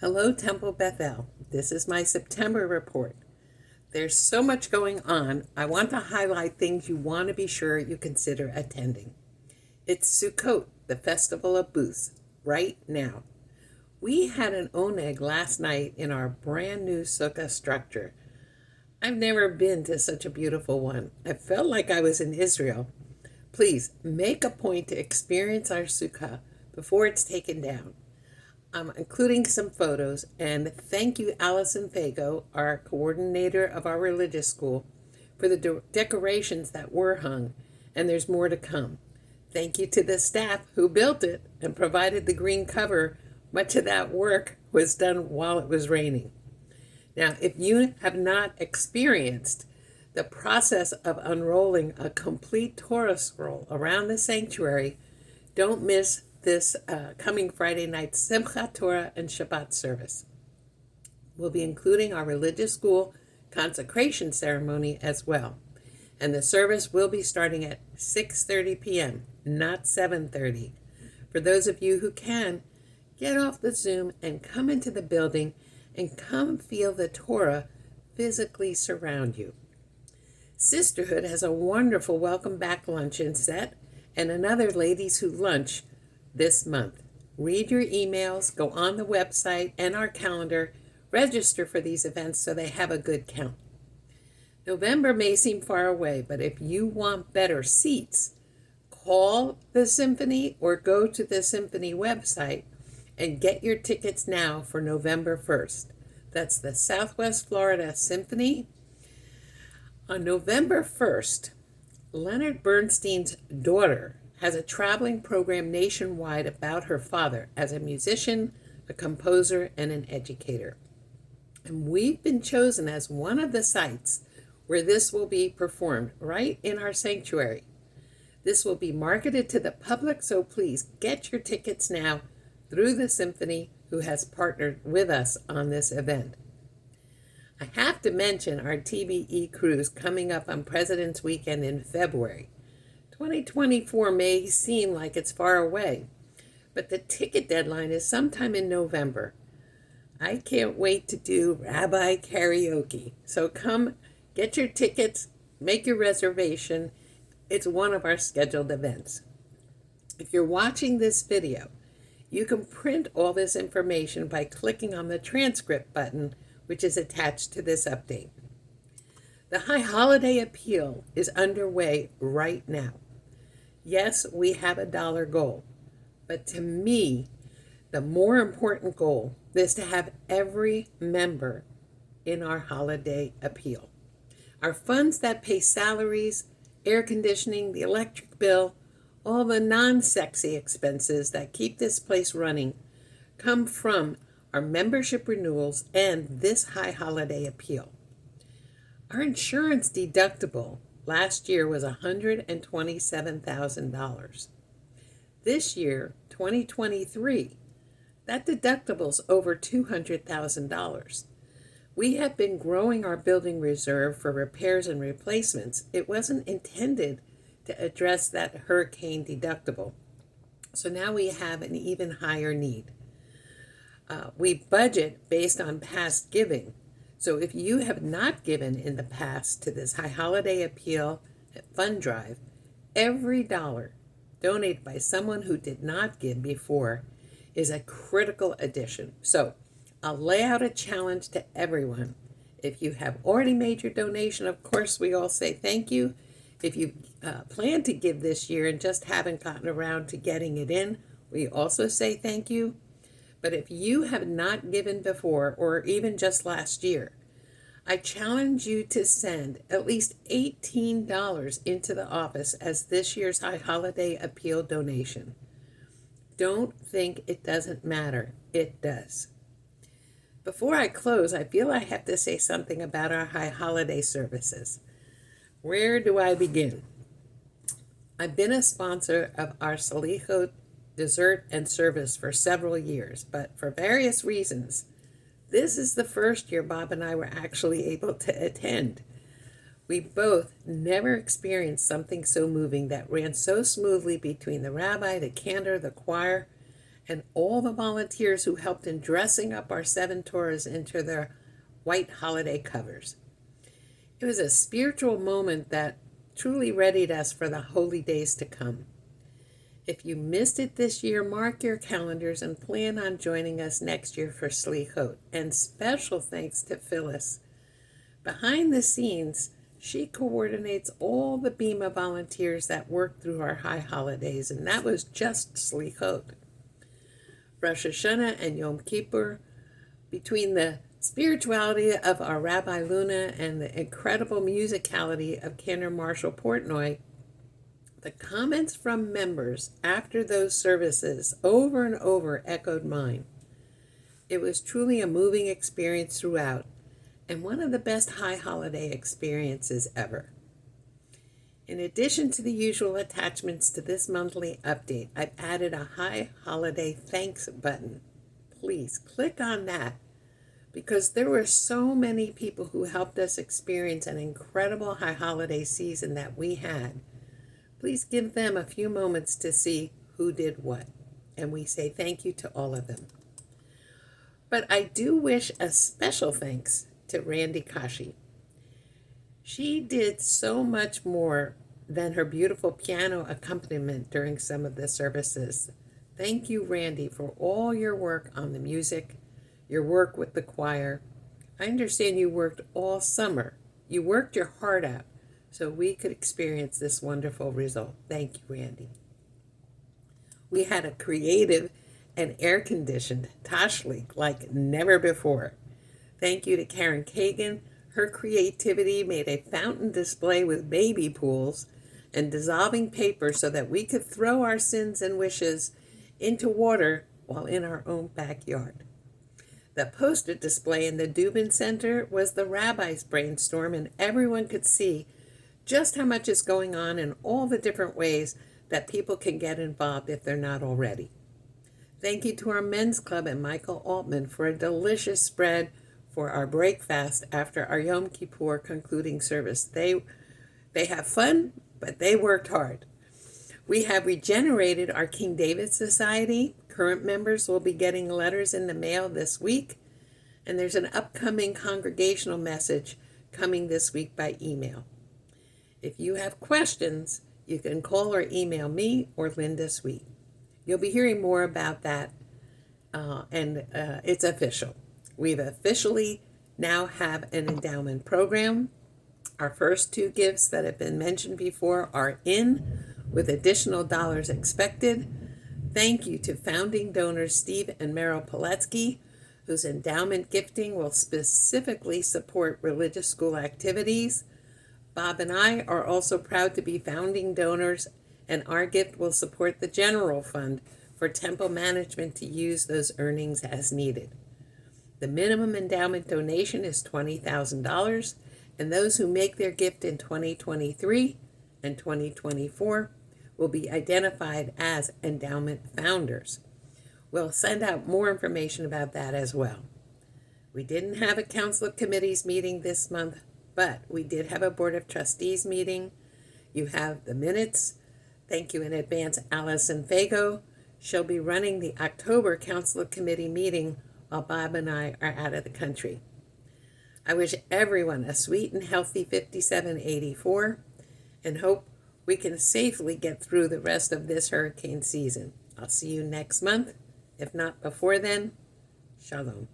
Hello, Temple Bethel. This is my September report. There's so much going on. I want to highlight things you want to be sure you consider attending. It's Sukkot, the Festival of Booths, right now. We had an oneg last night in our brand new sukkah structure. I've never been to such a beautiful one. I felt like I was in Israel. Please make a point to experience our sukkah before it's taken down. I'm including some photos, and thank you, Allison Fago, our coordinator of our religious school, for the decorations that were hung, and there's more to come. Thank you to the staff who built it and provided the green cover. Much of that work was done while it was raining. Now, if you have not experienced the process of unrolling a complete Torah scroll around the sanctuary, don't miss this coming Friday night Simchat Torah and Shabbat service. We'll be including our religious school consecration ceremony as well. And the service will be starting at 6:30 p.m., not 7:30. For those of you who can, get off the Zoom and come into the building and come feel the Torah physically surround you. Sisterhood has a wonderful welcome back luncheon set and another Ladies Who Lunch this month. Read your emails, go on the website and our calendar, register for these events so they have a good count. November may seem far away, but if you want better seats, call the Symphony or go to the Symphony website and get your tickets now for November 1st. That's the Southwest Florida Symphony. On November 1st, Leonard Bernstein's daughter has a traveling program nationwide about her father as a musician, a composer, and an educator. And we've been chosen as one of the sites where this will be performed, right in our sanctuary. This will be marketed to the public, so please get your tickets now through the Symphony, who has partnered with us on this event. I have to mention our TBE cruise coming up on President's Weekend in February. 2024 may seem like it's far away, but the ticket deadline is sometime in November. I can't wait to do Rabbi Karaoke. So come get your tickets, make your reservation. It's one of our scheduled events. If you're watching this video, you can print all this information by clicking on the transcript button, which is attached to this update. The High Holiday Appeal is underway right now. Yes, we have a dollar goal, but to me, the more important goal is to have every member in our holiday appeal. Our funds that pay salaries, air conditioning, the electric bill, all the non-sexy expenses that keep this place running come from our membership renewals and this High Holiday Appeal. Our insurance deductible last year was $127,000. This year, 2023, that deductible's over $200,000. We have been growing our building reserve for repairs and replacements. It wasn't intended to address that hurricane deductible. So now we have an even higher need. We budget based on past giving. So if you have not given in the past to this High Holiday Appeal fund drive, every dollar donated by someone who did not give before is a critical addition. So I'll lay out a challenge to everyone. If you have already made your donation, of course, we all say thank you. If you plan to give this year and just haven't gotten around to getting it in, we also say thank you. But if you have not given before, or even just last year, I challenge you to send at least $18 into the office as this year's High Holiday Appeal donation. Don't think it doesn't matter. It does. Before I close, I feel I have to say something about our High Holiday services. Where do I begin? I've been a sponsor of our Salichot dessert and service for several years, but for various reasons, this is the first year Bob and I were actually able to attend. We both never experienced something so moving that ran so smoothly between the rabbi, the cantor, the choir, and all the volunteers who helped in dressing up our 7 Torahs into their white holiday covers. It was a spiritual moment that truly readied us for the holy days to come. If you missed it this year, mark your calendars and plan on joining us next year for Slichot. And special thanks to Phyllis. Behind the scenes, she coordinates all the Bima volunteers that work through our high holidays, and that was just Slichot. Rosh Hashanah and Yom Kippur, between the spirituality of our Rabbi Luna and the incredible musicality of Cantor Marshall Portnoy, the comments from members after those services over and over echoed mine. It was truly a moving experience throughout, and one of the best high holiday experiences ever. In addition to the usual attachments to this monthly update, I've added a high holiday thanks button. Please click on that, because there were so many people who helped us experience an incredible high holiday season that we had. Please give them a few moments to see who did what, and we say thank you to all of them. But I do wish a special thanks to Randy Kashi. She did so much more than her beautiful piano accompaniment during some of the services. Thank you, Randy, for all your work on the music, your work with the choir. I understand you worked all summer. You worked your heart out so we could experience this wonderful result. Thank you, Randy. We had a creative and air-conditioned Tashlik like never before. Thank you to Karen Kagan. Her creativity made a fountain display with baby pools and dissolving paper so that we could throw our sins and wishes into water while in our own backyard. The poster display in the Dubin Center was the rabbi's brainstorm, and everyone could see just how much is going on and all the different ways that people can get involved if they're not already. Thank you to our men's club and Michael Altman for a delicious spread for our breakfast after our Yom Kippur concluding service. They have fun, but they worked hard. We have regenerated our King David Society. Current members will be getting letters in the mail this week, and there's an upcoming congregational message coming this week by email. If you have questions, you can call or email me or Linda Sweet. You'll be hearing more about that, and it's official. We've officially now have an endowment program. Our first 2 gifts that have been mentioned before are in, with additional dollars expected. Thank you to founding donors Steve and Meryl Poletsky, whose endowment gifting will specifically support religious school activities. Bob and I are also proud to be founding donors, and our gift will support the general fund for temple management to use those earnings as needed. The minimum endowment donation is $20,000, and those who make their gift in 2023 and 2024 will be identified as endowment founders. We'll send out more information about that as well. We didn't have a Council of Committees meeting this month, but we did have a Board of Trustees meeting. You have the minutes. Thank you in advance, Allison Fago. She'll be running the October Council of Committee meeting while Bob and I are out of the country. I wish everyone a sweet and healthy 5784 and hope we can safely get through the rest of this hurricane season. I'll see you next month. If not before then, shalom.